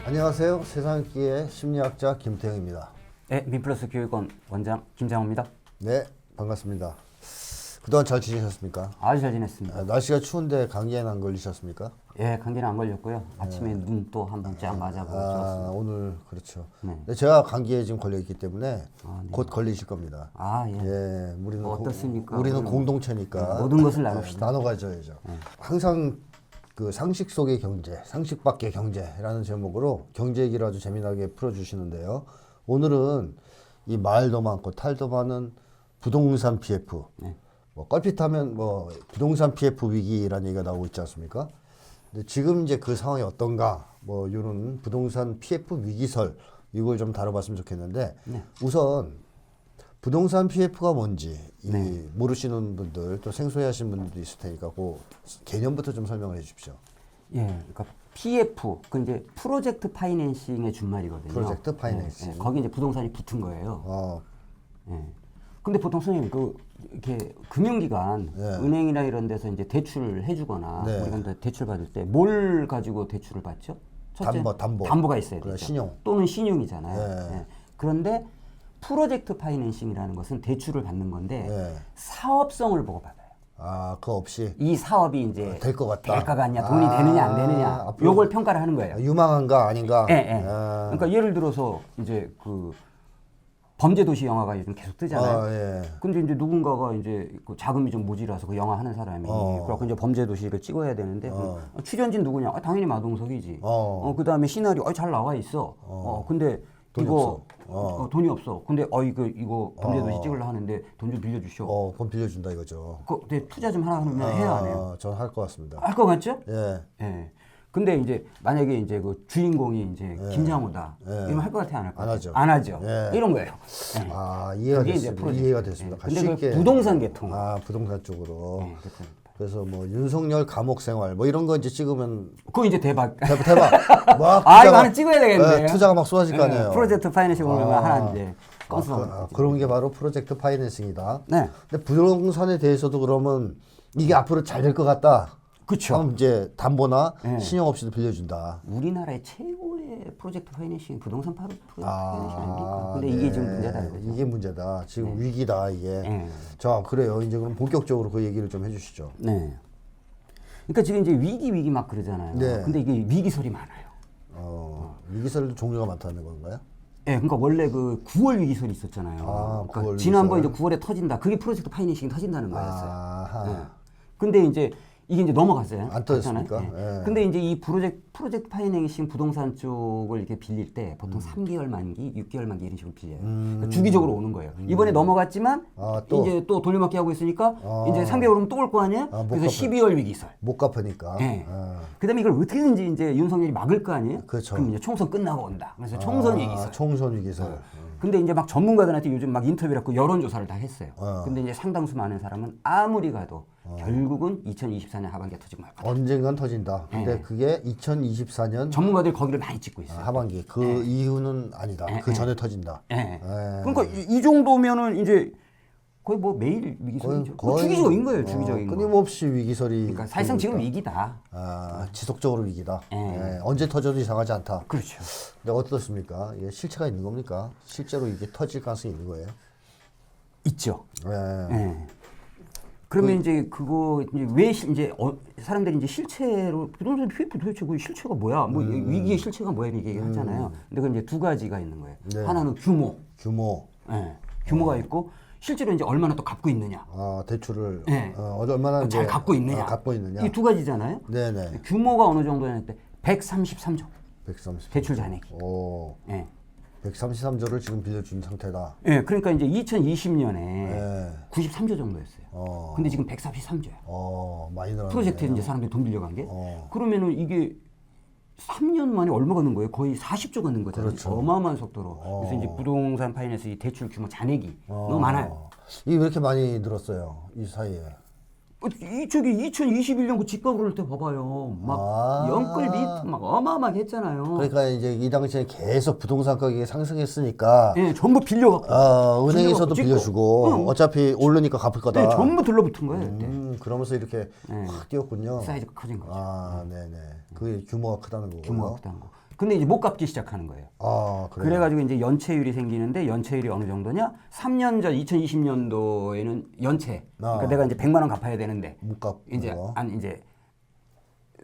안녕하세요. 세상기의 심리학자 김태형입니다. 네, 민플러스 교육원 원장 김장호입니다. 네, 반갑습니다. 그동안 잘 지내셨습니까? 아주 잘 지냈습니다. 날씨가 추운데 감기에는 안 걸리셨습니까? 예, 감기는 안 걸렸고요. 아침에 눈 또 한 번 쫙 맞아보고 좋았습니다. 오늘 그렇죠. 네. 근데 제가 감기에 지금 걸려있기 때문에 네. 곧 걸리실 겁니다. 아, 예. 예, 우리는 어떻습니까? 우리는 공동체니까 모든 것을 나눕시다. 나눠 가져야죠. 항상 그 상식 속의 경제, 상식 밖의 경제라는 제목으로 경제 얘기를 아주 재미나게 풀어주시는데요. 오늘은 이 말도 많고 탈도 많은 부동산 PF, 뭐 껄핏하면 뭐 부동산 PF 위기라는 얘기가 나오고 있지 않습니까? 근데 지금 이제 그 상황이 어떤가, 뭐 이런 부동산 PF 위기설 이걸 좀 다뤄봤으면 좋겠는데 우선 부동산 PF가 뭔지 모르시는 분들 또 생소해하신 분들도 있을 테니까 그 개념부터 좀 설명을 해주십시오. 예, 그러니까 PF, 그 이제 프로젝트 파이낸싱의 준말이거든요. 프로젝트 파이낸싱. 예, 거기 이제 부동산이 붙은 거예요. 예. 근데 보통 선생님 이렇게 금융기관, 은행이나 이런 데서 이제 대출을 해주거나 우리가 이제 대출 받을 때 뭘 가지고 대출을 받죠? 첫째, 담보가 있어야 되죠. 신용 또는 신용이잖아요. 예. 그런데 프로젝트 파이낸싱이라는 것은 대출을 받는 건데 사업성을 보고 받아요. 아, 그거 없이 이 사업이 이제 될 것 같다. 될까 같냐, 돈이 되느냐 안 되느냐, 요걸 평가를 하는 거예요. 유망한가 아닌가. 예. 그러니까 예를 들어서 이제 그 범죄도시 영화가 요즘 계속 뜨잖아요. 근데 이제 누군가가 이제 그 자금이 좀 모자라서 그 영화 하는 사람이 그래갖고 이제 범죄도시를 찍어야 되는데 출연진 누구냐? 당연히 마동석이지. 그 다음에 시나리오 잘 나와 있어. 근데 돈이 없어. 근데 이거 범죄도시 찍으려 하는데 돈 좀 빌려주시오. 돈 빌려준다 이거죠. 근데 투자 좀 하면 해야 안 해요? 저는 할 것 같습니다. 할 것 같죠? 예. 근데 이제 만약에 이제 그 주인공이 이제 김장호다. 이러면 할 것 같아, 안 할 것 같아? 안 하죠. 안 하죠. 이런 거예요. 이해가 됐습니다. 이해가 됐습니다. 근데 그 부동산 계통. 부동산 쪽으로. 그래서 뭐 윤석열 감옥 생활 뭐 이런 거 이제 찍으면 그거 이제 대박. 대박. 막 이거 하나 찍어야 되겠네. 투자가 막 쏟아질 거 아니에요. 프로젝트 파이낸싱 보면 하나 이제 그런 게 바로 프로젝트 파이낸싱이다. 네. 근데 부동산에 대해서도 그러면 이게 앞으로 잘 될 것 같다. 그렇죠. 그럼 이제 담보나 신용 없이도 빌려준다. 우리나라의 최고의 프로젝트 파이낸싱 부동산 프로젝트 파이낸싱 아닙니까? 근데 이게 지금 문제다 이거죠. 이게 문제다. 지금 위기다 이게. 자, 그래요. 이제 그럼 본격적으로 그 얘기를 좀 해주시죠. 네. 그러니까 지금 이제 위기 막 그러잖아요. 근데 이게 위기설이 많아요. 위기설도 종류가 많다는 건가요? 네, 그러니까 원래 그 9월 위기설이 있었잖아요. 그러니까 9월 지난번 위기설. 이제 9월에 터진다. 그게 프로젝트 파이낸싱이 터진다는 거였어요. 아하. 근데 이제 이게 이제 넘어갔어요. 안 터졌습니까? 근데 이제 이 프로젝트 파이낸싱 부동산 쪽을 이렇게 빌릴 때 보통 3개월 만기, 6개월 만기 이런 식으로 빌려요. 그러니까 주기적으로 오는 거예요. 이번에 넘어갔지만 이제 또 돌려막기 하고 있으니까 이제 3개월 오면 또 올 거 아니에요? 그래서 12월 위기설. 못 갚으니까. 그다음에 이걸 어떻게든지 이제 윤석열이 막을 거 아니에요? 그렇죠. 그럼 이제 총선 끝나고 온다. 그래서 총선 위기설. 총선 위기설. 근데 이제 막 전문가들한테 요즘 막 인터뷰를 하고 여론조사를 다 했어요. 근데 이제 상당수 많은 사람은 아무리 가도 결국은 2024년 하반기에 터지고 말 거다. 언젠간 터진다. 근데 그게 2024년 전문가들이 거기를 많이 찍고 있어요. 하반기. 그 이후는 아니다. 그 전에 터진다. 그러니까 이 정도면은 이제 거의 뭐 매일 위기설이죠. 주기적인 거예요, 주기적인 거. 끊임없이 위기설이. 그러니까 사실상 지금 위기다. 지속적으로 위기다. 언제 터져도 이상하지 않다. 그렇죠. 근데 어떻습니까? 이게 실체가 있는 겁니까? 실제로 이게 터질 가능성이 있는 거예요? 있죠. 그러면 이제 그거 이제 왜 이제 사람들이 이제 실체로 부동산 PF 도대체 그 실체가 뭐야? 뭐 위기의 실체가 뭐야? 이렇게 얘기하잖아요. 근데 그 이제 두 가지가 있는 거예요. 하나는 규모. 규모가 있고 실제로 이제 얼마나 또 갚고 있느냐. 대출을 얼마나 잘 갚고 있느냐. 이 두 가지잖아요. 네네. 규모가 어느 정도냐면 133조. 130. 대출 잔액이. 133조를 지금 빌려준 상태다. 그러니까 이제 2020년에 93조 정도였어요. 근데 지금 143조야. 많이 늘었네. 프로젝트에 이제 사람들이 돈 빌려간 게. 그러면은 이게 3년 만에 얼마가 는 거예요? 거의 40조가 는 거잖아요. 그렇죠. 어마어마한 속도로. 그래서 이제 부동산 파이낸스 이 대출 규모 잔액이 너무 많아요. 이게 왜 이렇게 많이 늘었어요? 이 사이에. 저기 2021년 그 집값 오를 때 봐봐요. 막 영끌비 막 어마어마하게 했잖아요. 그러니까 이제 이 당시에 계속 부동산 가격이 상승했으니까 전부 빌려갖고. 은행에서도 빌려주고 어차피 오르니까 갚을 거다. 전부 들러붙은 거예요. 그러면서 이렇게 확 뛰었군요. 사이즈가 커진 거죠. 네네. 그게 규모가 크다는 거고. 규모가 크다는 거. 근데 이제 못 갚기 시작하는 거예요. 아, 그래요? 그래가지고 이제 연체율이 생기는데 연체율이 어느 정도냐? 3년 전 2020년도에는 연체. 그러니까 내가 이제 100만 원 갚아야 되는데 못 갚고 이제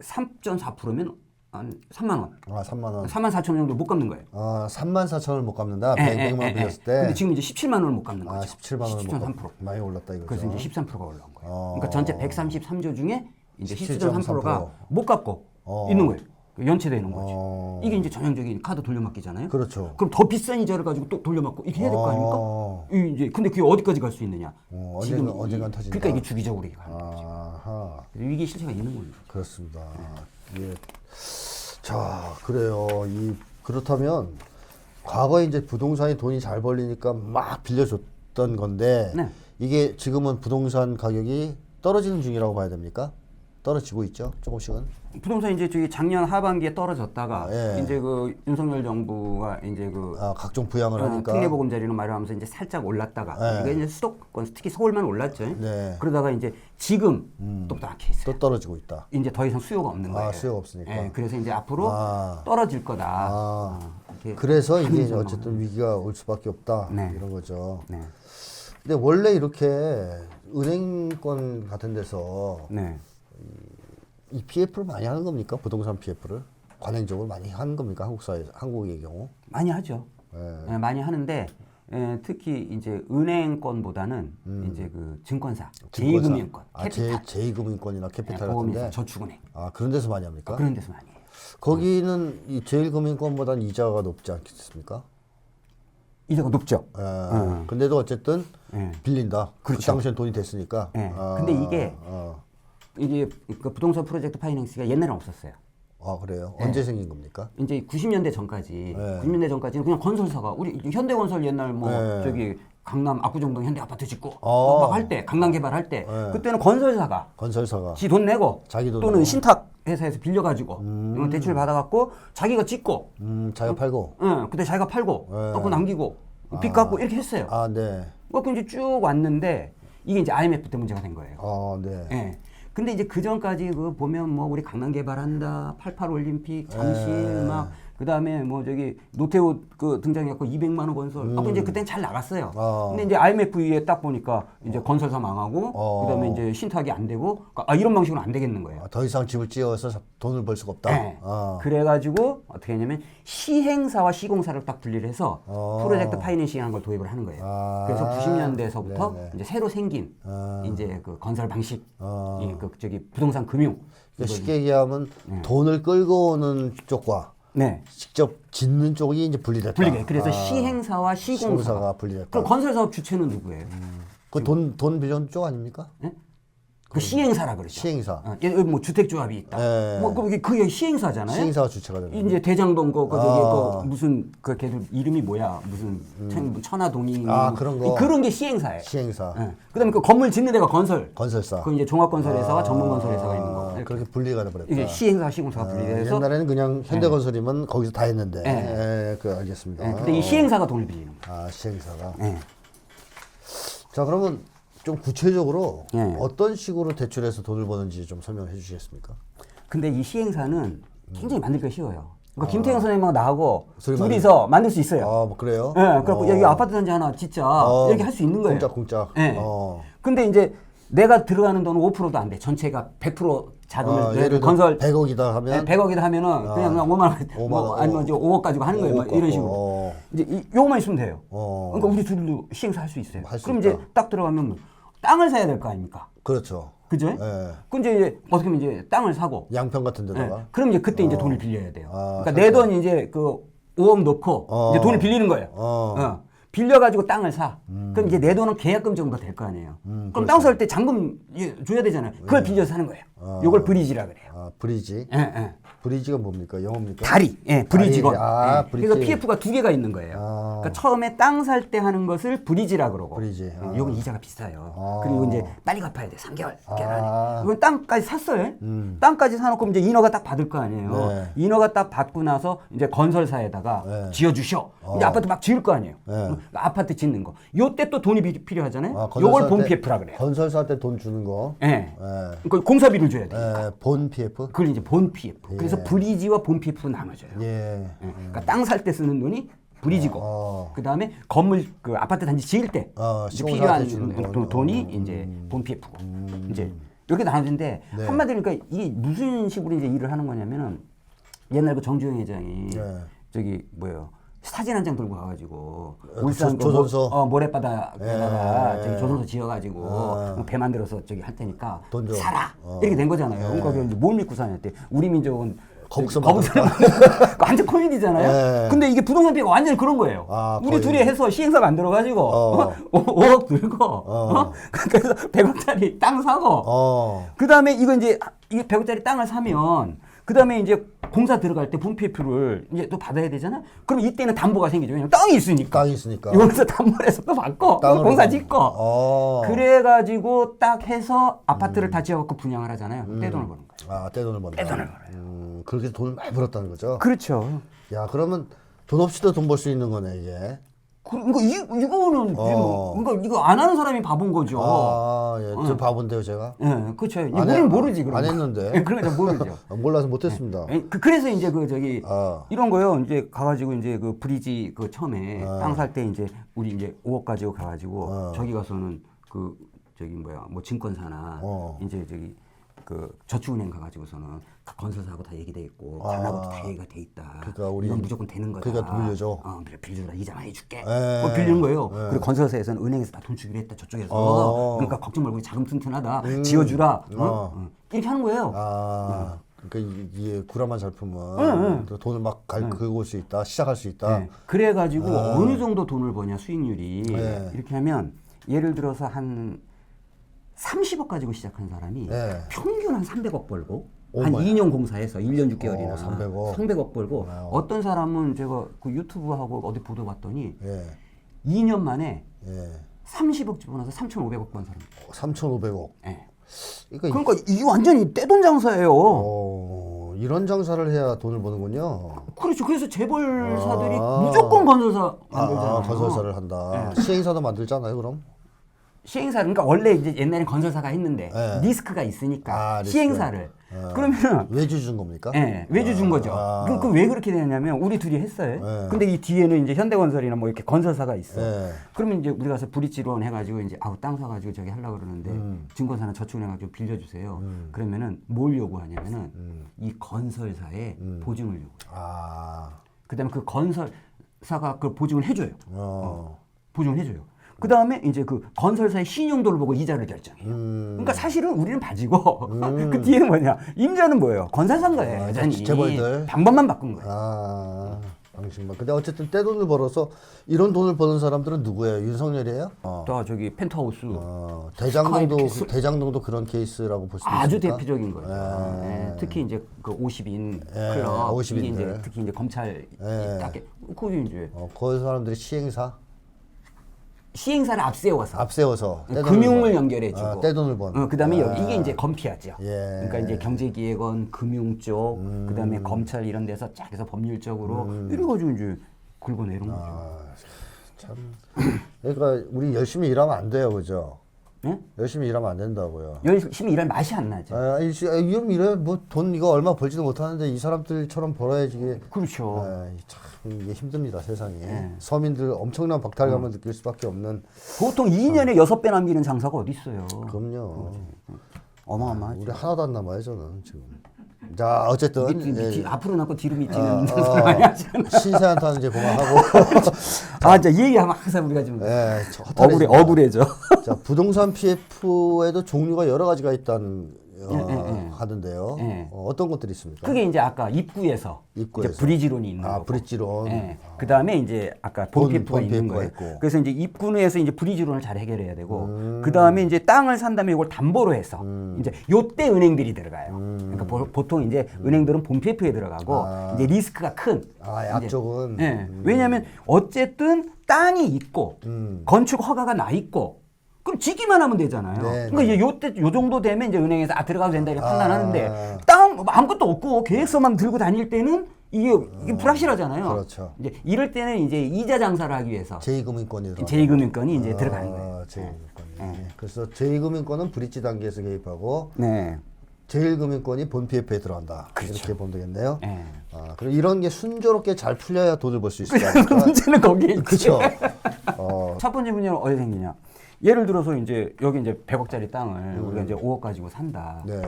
3.4%면 한 3만 원. 아, 3만 원. 3만 4천 원 정도 못 갚는 거예요. 아, 3만 4천 원을 못 갚는다. 100만 원 빌렸을 때. 근데 지금 이제 17만 원을 못 갚는 거죠. 아, 17만 원을 못 17.3%. 갚. 많이 올랐다 이거죠. 그래서 이제 13%가 올라온 거예요. 그러니까 전체 133조 중에 이제 17.3%. 17.3%가 못 갚고 있는 거예요. 연체되는 거지. 이게 이제 전형적인 카드 돌려막기잖아요. 그렇죠. 그럼 더 비싼 이자를 가지고 또 돌려막고 이렇게 해야 될 거 아닙니까? 이제 근데 그게 어디까지 갈 수 있느냐? 언젠간 터진다. 그러니까 이게 주기적으로 이게 가는 거죠. 아하. 위기 실체가 있는 겁니다. 그렇습니다. 예. 자, 그래요. 그렇다면 과거에 이제 부동산이 돈이 잘 벌리니까 막 빌려줬던 건데 네. 이게 지금은 부동산 가격이 떨어지는 중이라고 봐야 됩니까? 떨어지고 있죠, 조금씩은. 부동산 이제 저기 작년 하반기에 떨어졌다가 예. 이제 그 윤석열 정부가 이제 그 각종 부양을 하니까. 특례보금자리로 마련하면서 이제 살짝 올랐다가 이게 이제 수도권 특히 서울만 올랐죠. 네. 그러다가 이제 지금 또 나게 있어요. 또 떨어지고 있다. 이제 더 이상 수요가 없는 거예요. 수요가 없으니까. 예, 그래서 이제 앞으로 떨어질 거다. 이렇게 그래서 이게 하는 어쨌든 위기가 올 수밖에 없다. 네. 이런 거죠. 네. 근데 원래 이렇게 은행권 같은 데서 네. 이 PF를 많이 하는 겁니까? 부동산 PF를 관행적으로 많이 하는 겁니까? 한국의 경우? 많이 하죠. 예, 많이 하는데 특히 이제 은행권보다는 이제 그 증권사, 제2금융권, 캐피탈, 제2금융권이나 캐피탈 보험회사, 같은데. 저축은행. 그런 데서 많이 합니까? 그런 데서 많이 해요. 거기는 이 제1금융권보다는 이자가 높지 않겠습니까? 이자가 높죠. 근데도 어쨌든 빌린다. 그렇죠. 그 당시엔 돈이 됐으니까. 근데 이게 그 부동산 프로젝트 파이낸스가 옛날에는 없었어요. 그래요? 언제 생긴 겁니까? 이제 90년대 전까지, 90년대 전까지는 그냥 건설사가 우리 현대건설 옛날 뭐 저기 강남 압구정동 현대 아파트 짓고 막 할 때 강남 개발할 때 그때는 건설사가 지 돈 내고 자기 돈 또는 내고. 신탁 회사에서 빌려가지고 대출 받아갖고 자기가 짓고 자기가 팔고. 그때 자기가 팔고 또 남기고 빚 갚고 이렇게 했어요. 네. 그래서 이제 쭉 왔는데 이게 이제 IMF 때 문제가 된 거예요. 네. 예. 근데 이제 그 전까지 그 보면 뭐 우리 강남 개발한다, 88 올림픽, 잠실 막 그다음에 뭐 저기 노태우 그 등장해갖고 200만 원 건설. 이제 그때는 잘 나갔어요. 근데 이제 IMF 이후에 딱 보니까 이제 건설사 망하고 그다음에 이제 신탁이 안 되고 이런 방식으로는 안 되겠는 거예요. 더 이상 집을 지어서 돈을 벌 수가 없다. 네. 그래가지고 어떻게 했냐면 시행사와 시공사를 딱 분리를 해서 프로젝트 파이낸싱이라는 걸 도입을 하는 거예요. 그래서 90년대서부터 이제 새로 생긴 이제 그 건설 방식, 그 저기 부동산 금융. 그러니까 쉽게 얘기하면 돈을 끌고 오는 쪽과 직접 짓는 쪽이 이제 분리됐다. 그래서 시행사와 시공사가 분리됐다. 그럼 건설사업 주체는 누구예요? 그 돈 빌려준 쪽 아닙니까? 그 시행사라 그러죠. 시행사. 여기 뭐 주택조합이 있다. 뭐 그게 시행사잖아요. 시행사가 주체가 되는. 이제 대장동 저기 무슨 그 걔들 이름이 뭐야? 무슨 천화동이 그런 거. 그런 게 시행사예요. 시행사. 그다음에 그 건물 짓는 데가 건설사. 그 이제 종합건설회사와 전문건설회사가 있는 거. 그렇게 분리가 돼버렸다. 이게 시행사, 시공사가 분리돼서 옛날에는 그냥 현대건설이면 거기서 다 했는데. 알겠습니다. 근데 이 시행사가 돈을 빌리는 거예요. 시행사가. 자, 그러면 좀 구체적으로 어떤 식으로 대출해서 돈을 버는지 좀 설명해 주시겠습니까? 근데 이 시행사는 굉장히 만들기가 쉬워요. 그러니까 김태형 선생님하고 나하고 소리 둘이서 만들 수 있어요. 뭐 그래요? 그래갖고 여기 아파트 단지 하나 짓자 이렇게 할 수 있는 거예요. 공짜. 근데 이제 내가 들어가는 돈은 5%도 안 돼. 전체가 100% 자금을 예를 건설 100억이다 하면 100억이다 하면은 그냥 5만 원, 5만 뭐 원. 아니면 이제 5억 가지고 하는 거예요. 뭐 이런 식으로. 이제 요거만 있으면 돼요. 그러니까 우리 둘도 시행사 할 수 있어요. 할수 그럼 있다. 이제 딱 들어가면 뭐 땅을 사야 될 거 아닙니까? 그렇죠. 그죠? 그럼 이제 어떻게 하면 이제 땅을 사고 양평 같은 데다가. 그럼 이제 그때 이제 돈을 빌려야 돼요. 그러니까 살짝. 내 돈 이제 그 5억 넣고 이제 돈을 빌리는 거예요. 빌려가지고 땅을 사. 그럼 이제 내 돈은 계약금 정도 될 거 아니에요. 그럼 땅 살 때 잔금 줘야 되잖아요. 그걸 빌려서 사는 거예요. 요걸 브리지라 그래요. 브리지. 브리지가 뭡니까? 영어입니까? 다리. 브리지건. 브리지. 그래서 PF가 두 개가 있는 거예요. 그러니까 처음에 땅 살 때 하는 것을 브리지라 그러고. 브리지. 이건 이자가 비싸요. 그리고 이제 빨리 갚아야 돼. 3개월. 이건 땅까지 샀어요. 땅까지 사놓고 이제 인허가 딱 받을 거 아니에요. 네. 인허가 딱 받고 나서 이제 건설사에다가 네. 지어주셔. 이제 아파트 막 지을 거 아니에요. 네. 아파트 짓는 거. 요때 또 돈이 필요하잖아요. 아, 요걸 본 PF라 그래요. 건설사 때 돈 주는 거. 예. 네. 그러니까 공사비를 줘야 돼. 본 PF? 그걸 이제 본 PF. 그래서 브리지와 본 PF 나눠져요. 예. 그러니까 땅 살 때 쓰는 돈이 브리지고, 그 다음에 건물 그 아파트 단지 지을 때 이제 시공사한테 필요한 주는 돈이 이제 본 PF고, 이제 이렇게 나눠진데 네. 한마디로 그러니까 이게 무슨 식으로 이제 일을 하는 거냐면은 옛날 그 정주영 회장이 네. 저기 뭐예요. 사진 한 장 들고 가가지고 울산 조선소 모래바닥에다가 저기 조선소 지어가지고 배 만들어서 저기 할 테니까 돈 줘. 사라 이렇게 된 거잖아요. 그러니까 이제 뭘 믿고 사냐 때 우리 민족은 거북선 완전 코미디잖아요. 네. 근데 이게 부동산 피해가 완전 그런 거예요. 우리 거의. 둘이 해서 시행사 만들어가지고 5억 들고 그래서 100억짜리 땅 사고 그 다음에 이거 이제 이 100억짜리 땅을 사면 그 다음에 이제 공사 들어갈 때 분피표를 이제 또 받아야 되잖아. 그럼 이때는 담보가 생기죠. 왜냐면 땅이 있으니까. 땅이 있으니까. 여기서 담보를 해서 또 받고 공사 짓고. 그래가지고 딱 해서 아파트를 다 지어갖고 분양을 하잖아요. 떼돈을 버는 거예요. 떼돈을 번다. 떼돈을 벌어요. 그렇게 돈을 많이 벌었다는 거죠. 그렇죠. 야, 그러면 돈 없이도 돈 벌 수 있는 거네, 이게. 그러니까 이거는 그러니까 이거 안 하는 사람이 바본 거죠. 예. 좀 바본데요, 제가. 예, 그렇죠. 우리는 모르지 그런 안 거. 했는데. 예, 그러니까 모르죠. 몰라서 못했습니다. 그래서 이제 그 저기 이런 거요. 이제 가가지고 이제 그 브리지 그 처음에 땅 살 때 이제 우리 이제 5억 가지고 가가지고 저기 가서는 그 저기 뭐야 뭐 증권사나 이제 저기 그 저축은행 가가지고서는 건설사하고 다 얘기돼 있고 반하고도 다 얘기가 돼 있다. 그러니까 우리 이건 무조건 되는 거다. 그러니까 빌려줘. 빌려주라 이자 많이 줄게. 빌리는 거예요. 그리고 건설사에서는 은행에서 다 돈 주기로 했다 저쪽에서. 그러니까 걱정 말고 자금 튼튼하다. 지어주라. 이렇게 하는 거예요. 그러니까 이게 구라만 잘 풀면 또 돈을 막 긁을 수 있다. 시작할 수 있다. 그래가지고 어느 정도 돈을 버냐 수익률이 이렇게 하면 예를 들어서 한 30억 가지고 시작한 사람이 평균 한 300억 벌고 한 2년 공사해서 1년 6개월이나 300억 벌고 어떤 사람은 제가 그 유튜브하고 어디 보도 봤더니 2년 만에 30억 집어넣어서 3,500억 번 사람. 3,500억. 그러니까 이게 완전히 떼돈 장사예요. 이런 장사를 해야 돈을 버는군요. 그렇죠. 그래서 재벌사들이 무조건 건설사 만들잖아요. 건설사를 한다. 시행사도 만들잖아요, 그럼? 시행사 그러니까 원래 이제 옛날엔 건설사가 했는데 리스크가 있으니까 시행사를 그러면은 외주 준 겁니까? 네, 외주 준 거죠. 그 왜 그렇게 되냐면 우리 둘이 했어요. 근데 이 뒤에는 이제 현대건설이나 뭐 이렇게 건설사가 있어. 그러면 이제 우리 가서 브릿지론 해가지고 이제 땅 사가지고 저기 하려고 그러는데 증권사나 저축은행 가지고 빌려주세요. 그러면은 뭘 요구하냐면은 이 건설사에 보증을 요구해요. 그다음에 그 건설사가 그 보증을 해줘요. 보증을 해줘요. 그 다음에 이제 그 건설사의 신용도를 보고 이자를 결정해요. 그러니까 사실은 우리는 바지고 그 뒤에는 뭐냐? 임자는 뭐예요? 건설사인 거예요. 여전히. 재벌들. 방법만 바꾼 거예요. 방식만. 근데 어쨌든 떼돈을 벌어서 이런 돈을 버는 사람들은 누구예요? 윤석열이에요? 또 저기 펜트하우스. 대장동도 그런 케이스라고 볼 수 있습니까? 아주 대표적인 거예요. 특히 이제 그 50인 클럽. 50인들. 이게 이제 특히 이제 검찰 거기 이제 그 사람들이 시행사를 앞세워서 떼돈을 금융을 연결해주고 떼돈을 버는. 그다음에 여기 이게 이제 검피하죠. 예. 그러니까 이제 경제기획원, 금융 쪽, 그다음에 검찰 이런 데서 쫙 해서 법률적으로 이래가지고 이제 긁어내는 거죠. 참. 그러니까 우리 열심히 일하면 안 돼요, 그죠? 네? 열심히 일하면 안 된다고요. 열심히 일할 맛이 안 나죠. 이러면 이래 뭐 돈 이거 얼마 벌지도 못하는데 이 사람들처럼 벌어야지 이게. 그렇죠. 참 이게 힘듭니다 세상에. 서민들 엄청난 박탈감을 느낄 수밖에 없는. 보통 2년에 6배 남기는 장사가 어디 있어요. 그럼요. 어마어마하죠. 우리 하나도 안 남아요 저는 지금. 자 어쨌든 앞으로 남고 뒤로 미치는 많이 하잖아요. 신세한테는 이제 그만하고. 이제 이 얘기하면 항상 우리가 좀 억울해져. 자 부동산 PF에도 종류가 여러 가지가 있다는 하던데요. 네. 어떤 것들이 있습니까? 그게 이제 아까 입구에서 이제 브리지론이 있는 거고. 브리지론. 네. 그 다음에 이제 아까 본 PF가 있는 거예요. 있고. 그래서 이제 입구에서 이제 브리지론을 잘 해결해야 되고, 그 다음에 이제 땅을 산 다음에 이걸 담보로 해서 이제 요때 은행들이 들어가요. 그러니까 보통 이제 은행들은 본 PF에 들어가고 이제 리스크가 큰. 앞쪽은. 네. 왜냐하면 어쨌든 땅이 있고 건축 허가가 나 있고. 그럼 지기만 하면 되잖아요. 네, 그러니까 이제 요때 요 정도 되면 이제 은행에서 들어가도 된다 이렇게 판단하는데 땅 아무것도 없고 계획서만 들고 다닐 때는 이게 불확실하잖아요. 그렇죠. 이제 이럴 때는 이제 이자 장사를 하기 위해서 제2금융권이 제2금융권이 이제 들어가는 거예요. 제2금융권이. 그래서 제2금융권은 브릿지 단계에서 개입하고 네. 제1금융권이 본 PF에 들어간다. 그렇죠. 이렇게 보면 되겠네요. 네. 그럼 이런 게 순조롭게 잘 풀려야 돈을 벌 수 있을 거 아닙니까? 문제는 거기에 있지. 그렇죠. 첫 번째 문제는 어디 생기냐? 예를 들어서 이제 여기 이제 100억짜리 땅을 우리가 이제 5억 가지고 산다. 네.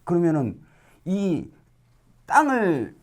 그러면은 이 땅을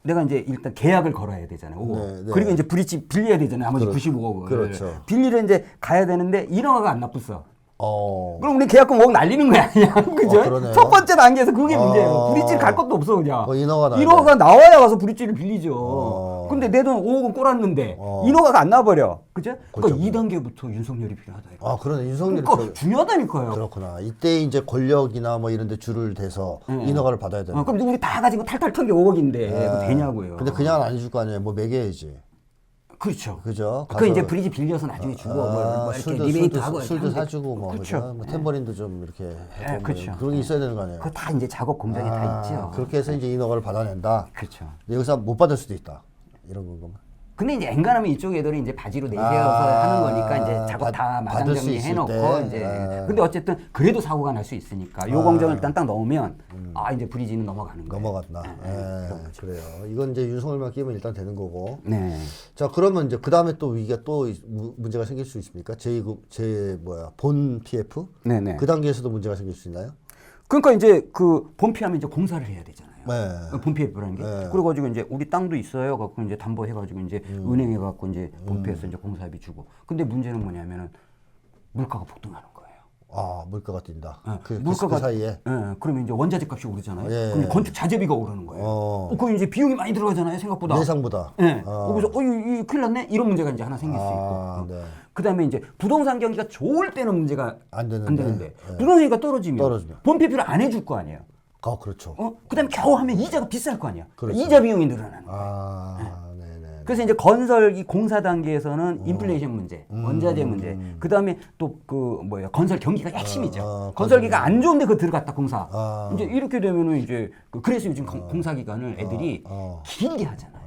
내가 이제 일단 계약을 걸어야 되잖아요. 5억. 네, 네. 그리고 이제 브릿지 빌려야 되잖아요. 나머지 95억을. 그렇죠. 빌리러 이제 가야 되는데 인허가가 안 나쁘어. 어. 그럼 우리 계약금 5억 날리는 거야, 그냥. 그죠? 그러네요. 첫 번째 단계에서 그게 문제예요. 브릿지를 갈 것도 없어, 그냥. 인허가 나와야 가서 브릿지를 빌리죠. 근데 내 돈 5억은 꼬랐는데 인허가가 안 나와버려. 그죠? 그러니까 2단계부터 윤석열이 필요하다. 그러네. 윤석열이 그러니까 중요하다니까요. 그렇구나. 이때 이제 권력이나 뭐 이런 데 줄을 대서 인허가를 받아야 되는. 그럼 우리 다 가지고 탈탈 턴 게 5억인데 그거 되냐고요. 근데 그냥 안 해줄 거 아니에요. 뭐 매겨야지. 그렇죠. 그죠? 그 이제 브릿지 빌려서 나중에 주고 뭐 이렇게 리베이트 하고 술도 사주고 뭐 그렇죠. 그죠? 뭐 탬버린도 좀 이렇게 해고 뭐 그렇죠. 그런 게 있어야 되는 거 아니에요? 그거 다 이제 작업 공장에 다 있죠. 그렇게 해서 이제 인허가를 받아낸다. 그렇죠. 근데 여기서 못 받을 수도 있다. 이런 건가요? 근데 이제 엔간하면 이쪽 애들이 이제 바지로 내세워서 하는 거니까 이제 작업 다 마당 받을 수 정리해놓고 있을 때. 이제 근데 어쨌든 그래도 사고가 날 수 있으니까 요 공정을 일단 딱 넣으면 이제 브리지는 넘어가는 거예요. 넘어갔나? 그래요. 이건 이제 윤석열만 끼면 일단 되는 거고. 네. 자, 그러면 이제 그 다음에 또 위기가 또 문제가 생길 수 있습니까? 본 PF? 네네. 그 단계에서도 문제가 생길 수 있나요? 그러니까 이제 그 본피하면 이제 공사를 해야 되잖아요. 네. 본피라는 게. 그래가지고 이제 우리 땅도 있어요. 갖고 이제 담보해가지고 이제 은행에 갖고 이제 본피에서 이제 공사비 주고. 근데 문제는 뭐냐면은 물가가 폭등하는 거예요. 물가가 뛴다. 그 사이에. 그러면 이제 원자재 값이 오르잖아요. 예. 그럼 건축 자재비가 오르는 거예요. 그럼 이제 비용이 많이 들어가잖아요. 생각보다. 예상보다. 그래서 이 큰일 났네. 이런 문제가 이제 하나 생길 수 있고. 네. 그다음에 이제 부동산 경기가 좋을 때는 문제가 안 되는데 예. 부동산 경기가 떨어지면 본피를 안 해줄 거 아니에요. 그렇죠. 그다음에 겨우 하면 이자가 비쌀 거 아니야. 그렇죠. 이자 비용이 늘어나는 거예요. 네네. 그래서 이제 건설 공사 단계에서는 인플레이션 문제, 원자재 문제, 그다음에 또 건설 경기가 핵심이죠. 건설기가 안 좋은데 그 들어갔다 공사. 이제 이렇게 되면은 이제 그래서 요즘 공사 기간을 애들이 길게 하잖아요.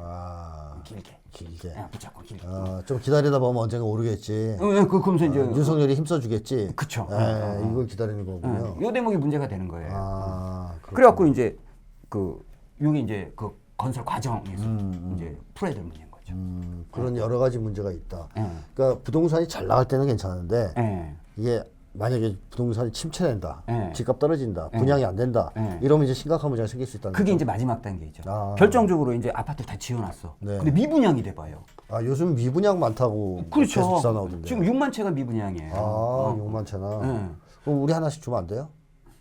길게. 붙잡고 길게. 좀 기다리다 보면 언젠가 오르겠지. 그러면서 이제 윤석열이 힘써주겠지. 그쵸. 이걸 기다리는 거군요. 요 대목이 문제가 되는 거예요. 그렇구나. 그래갖고 이제 요게 이제 그 건설 과정에서 이제 풀어야 될 문제인 거죠. 그런 여러 가지 문제가 있다. 그러니까 부동산이 잘 나갈 때는 괜찮은데 이게 만약에 부동산이 침체된다, 집값 떨어진다, 분양이 안 된다, 이러면 이제 심각한 문제가 생길 수 있다는 그게 거죠. 이제 마지막 단계죠. 결정적으로 이제 아파트 다 지어놨어. 근데 미분양이 돼봐요. 요즘 미분양 많다고 그렇죠. 계속 기사 나오던데. 지금 6만 채가 미분양이에요. 6만 채나. 그럼 우리 하나씩 주면 안 돼요?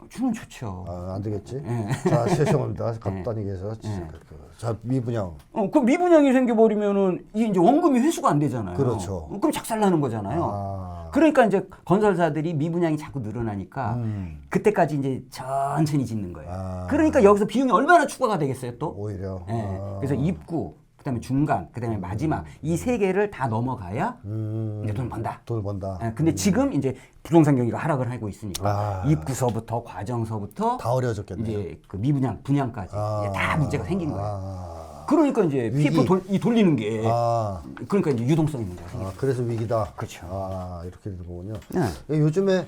주면 좋죠. 안 되겠지? 자, 죄송합니다. 간단히 해서. 자, 미분양. 그 미분양이 생겨버리면은 이게 이제 원금이 회수가 안 되잖아요. 그렇죠. 그럼 작살나는 거잖아요. 그러니까 이제 건설사들이 미분양이 자꾸 늘어나니까 그때까지 이제 천천히 짓는 거예요. 그러니까 여기서 비용이 얼마나 추가가 되겠어요, 또? 오히려. 그래서 입구, 그다음에 중간, 그다음에 마지막 이 세 개를 다 넘어가야 이제 돈 번다. 돈을 번다. 근데 지금 이제 부동산 경기가 하락을 하고 있으니까 입구서부터 과정서부터 다 어려워졌겠네요. 이제 그 미분양, 분양까지 이제 다 문제가 생긴 거예요. 그러니까 이제 PF 돌리는 게 그러니까 이제 유동성이 문제가 생겨요. 그래서 위기다. 그렇죠. 이렇게 되는 거군요. 요즘에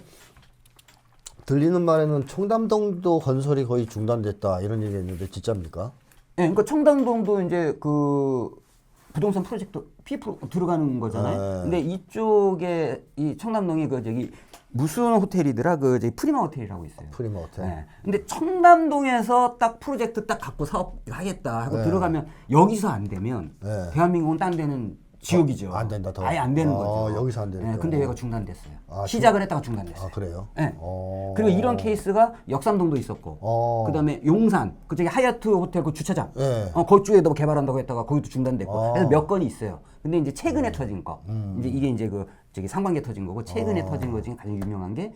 들리는 말에는 청담동도 건설이 거의 중단됐다 이런 얘기가 있는데 진짜입니까? 그러니까 청담동도 이제 그 부동산 프로젝트 PF 들어가는 거잖아요. 근데 이쪽에 이 청담동이 저기 무슨 호텔이더라? 저기 프리마 호텔이라고 있어요. 프리마 호텔. 근데 청담동에서 딱 프로젝트 딱 갖고 사업 하겠다 하고 들어가면 여기서 안 되면 대한민국은 딴 데는 지옥이죠. 안 된다, 더. 아예 안 되는 거죠. 여기서 안 되니까. 근데 얘가 중단됐어요. 아, 시작을 했다가 중단됐어요. 아, 그래요? 네. 그리고 이런 케이스가 역삼동도 있었고, 그다음에 용산 그쪽에 하얏트 호텔 그 주차장, 네. 그쪽에도 개발한다고 했다가 거기도 중단됐고, 그래서 몇 건이 있어요. 근데 이제 최근에 터진 거, 이제 이게 이제 그 저기 상반기에 터진 거고, 최근에 터진 거 중에 가장 유명한 게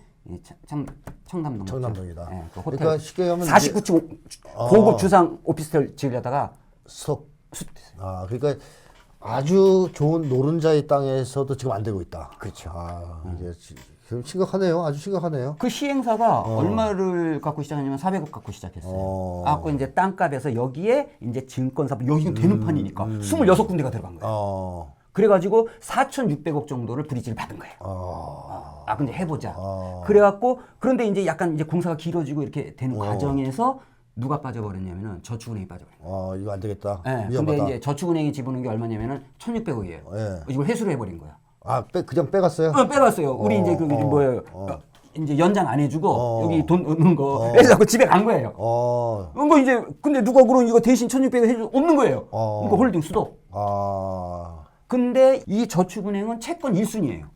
청담동. 청담동이다. 네, 그 호텔. 그러니까 쉽게 하면 49층 고급 주상 오피스텔 지으려다가 수습됐어요. 그러니까 아주 좋은 노른자의 땅에서도 지금 안 되고 있다. 그렇죠. 이게 지금 심각하네요. 아주 심각하네요. 그 시행사가 얼마를 갖고 시작했냐면 400억 갖고 시작했어요. 갖고 이제 땅값에서 여기에 이제 증권사 여기는 되는 판이니까 26군데가 들어간 거예요. 그래가지고 4,600억 정도를 브리지를 받은 거예요. 근데 해보자. 그래갖고 그런데 이제 약간 이제 공사가 길어지고 이렇게 되는 과정에서 누가 빠져버렸냐면은 저축은행이 빠져버린 거예요. 이거 안 되겠다. 네, 위험하다. 근데 이제 저축은행이 집어넣은 게 얼마냐면은 1,600억이에요. 예. 이걸 회수를 해버린 거야. 그냥 빼갔어요? 빼갔어요. 우리 이제 그 뭐예요? 이제 연장 안 해주고 여기 돈 넣는 거 그래서 자꾸 집에 간 거예요. 뭐 이제 근데 누가 그럼 이거 대신 1,600억 해줄 없는 거예요. 그러니까 홀딩 수도. 근데 이 저축은행은 채권 1순위예요.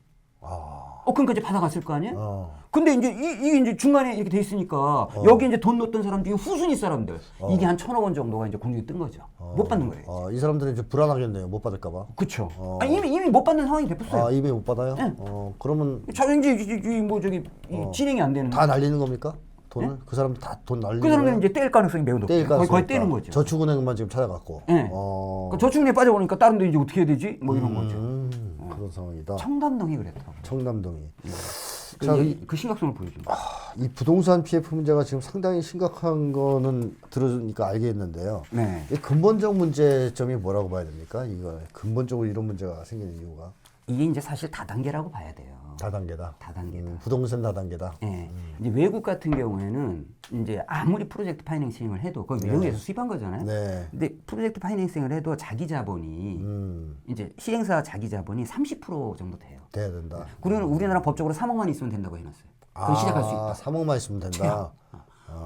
그러니까 이제 받아갔을 거 아니에요? 근데 이제 이게 이제 중간에 이렇게 돼 있으니까 여기 이제 돈 넣었던 사람들이 후순위 사람들 이게 한 1,000억 원 정도가 이제 공중에 뜬 거죠. 못 받는 거예요. 이 사람들은 좀 불안하겠네요. 못 받을까봐. 그렇죠. 이미 못 받는 상황이 됐었어요. 이미 못 받아요? 네. 그러면 이제 뭐 저기 진행이 안 되는. 다 날리는 겁니까? 돈을? 그 사람들 다 돈 날리는 그 사람들은 거예요? 이제 떼일 가능성이 매우 높아요. 거의 떼는 거죠. 저축은행만 지금 찾아갔고. 네. 그러니까 저축은행에 빠져보니까 다른 데 이제 어떻게 해야 되지? 뭐 이런 거죠. 그런 상황이다. 청담동이 그랬더라고요. 청담동이. 자, 그 심각성을 보여줍니다. 이 부동산 PF 문제가 지금 상당히 심각한 거는 들어주니까 알겠는데요. 네. 이 근본적 문제점이 뭐라고 봐야 됩니까? 이거 근본적으로 이런 문제가 생기는 이유가 이게 이제 사실 다단계라고 봐야 돼요. 다단계다. 다단계다. 부동산 다단계다. 네. 이제 외국 같은 경우에는 이제 아무리 프로젝트 파이낸싱을 해도 그건 외국에서 수입한 거잖아요. 네. 근데 프로젝트 파이낸싱을 해도 자기 자본이 이제 시행사 자기 자본이 30% 정도 돼요. 돼야 된다. 그리고 우리나라 법적으로 3억만 있으면 된다고 해놨어요. 그럼 시작할 수 있다. 3억만 있으면 된다.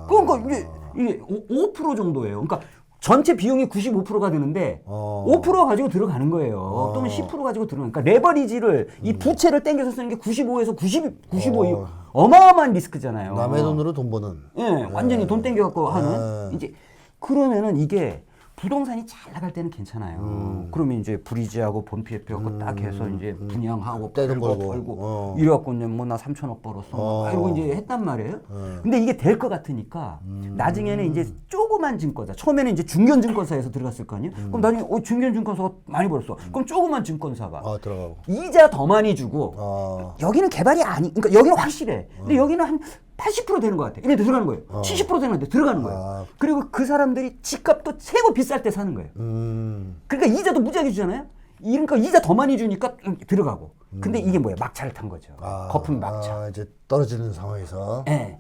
그러니까 이게 5% 정도예요. 그러니까 전체 비용이 95%가 되는데 5% 가지고 들어가는 거예요. 또는 10% 가지고 들어가니까 레버리지를 이 부채를 땡겨서 쓰는 게 95에서 95 어마어마한 리스크잖아요. 남의 돈으로 돈 버는. 완전히 돈 땡겨갖고 하는 이제 그러면은 이게 부동산이 잘 나갈 때는 괜찮아요. 그러면 이제 브리지하고 본 PF하고 딱 해서 이제 분양하고 떼돈 벌고 벌고. 이래갖고 이제 뭐 나 3천억 벌었어. 이러고 이제 했단 말이에요. 근데 이게 될 것 같으니까 나중에는 이제 조그만 증권사, 처음에는 이제 중견증권사에서 들어갔을 거 아니에요. 그럼 나중에 중견증권사가 많이 벌었어. 그럼 조그만 증권사가 들어가고. 이자 더 많이 주고 여기는 개발이 그러니까 여기는 확실해. 근데 여기는 한 80% 되는 것 같아. 이래 들어가는 거예요. 70% 되는 것 같아. 들어가는 거예요. 그리고 그 사람들이 집값도 최고 비쌀 때 사는 거예요. 그러니까 이자도 무지하게 주잖아요. 그러니까 이자 더 많이 주니까 들어가고. 근데 이게 뭐야? 막차를 탄 거죠. 거품 막차. 이제 떨어지는 상황에서. 네.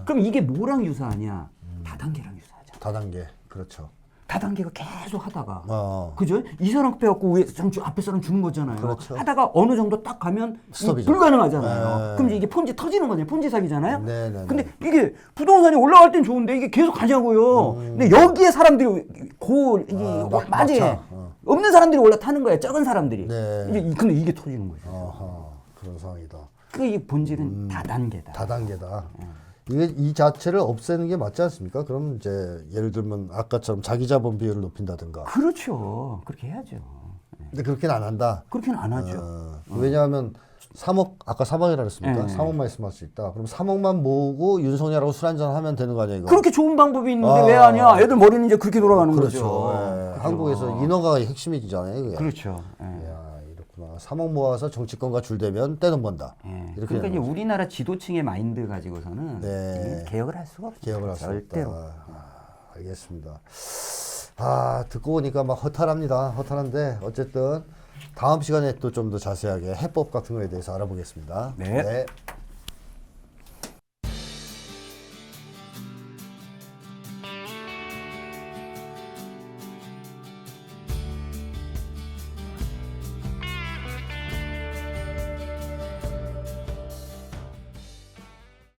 그럼 이게 뭐랑 유사하냐? 다단계랑 유사하죠. 다단계. 그렇죠. 다단계가 계속 하다가 그죠? 이 사람 빼갖고 앞에 사람 주는 거잖아요. 그렇죠. 하다가 어느 정도 딱 가면 스톱이죠. 불가능하잖아요. 그럼 이게 폰지 터지는 거잖아요. 폰지 사기잖아요. 네네네. 근데 이게 부동산이 올라갈 땐 좋은데 이게 계속 가자고요. 근데 여기에 사람들이 맞아. 없는 사람들이 올라타는 거예요. 적은 사람들이. 네. 근데 이게 터지는 거죠. 그런 상황이다. 그게 이 본질은 다단계다. 다단계다. 이게 이 자체를 없애는 게 맞지 않습니까? 그럼 이제 예를 들면 아까처럼 자기 자본 비율을 높인다든가. 그렇죠. 그렇게 해야죠. 근데 그렇게는 안 한다. 그렇게는 안 하죠. 왜냐하면 3억 아까 3억이라 그랬습니까? 네. 3억만 있으면 할 수 있다. 그럼 3억만 모으고 윤석열하고 술 한잔 하면 되는 거 아니야 이거? 그렇게 좋은 방법이 있는데 왜 하냐? 애들 머리는 이제 그렇게 돌아가는 그렇죠. 거죠. 예. 한국에서 인허가가 핵심이잖아요. 그게. 그렇죠. 예. 이야, 이렇구나. 3억 모아서 정치권과 줄대면 떼돈 번다. 예. 이렇게 그러니까 이제 우리나라 지도층의 마인드 가지고서는 네. 개혁을 할 수가 없어요. 개혁을 할 수 절대로. 없다. 알겠습니다. 듣고 보니까 막 허탈합니다. 허탈한데 어쨌든 다음 시간에 또 좀 더 자세하게 해법 같은 거에 대해서 알아보겠습니다. 네. 네.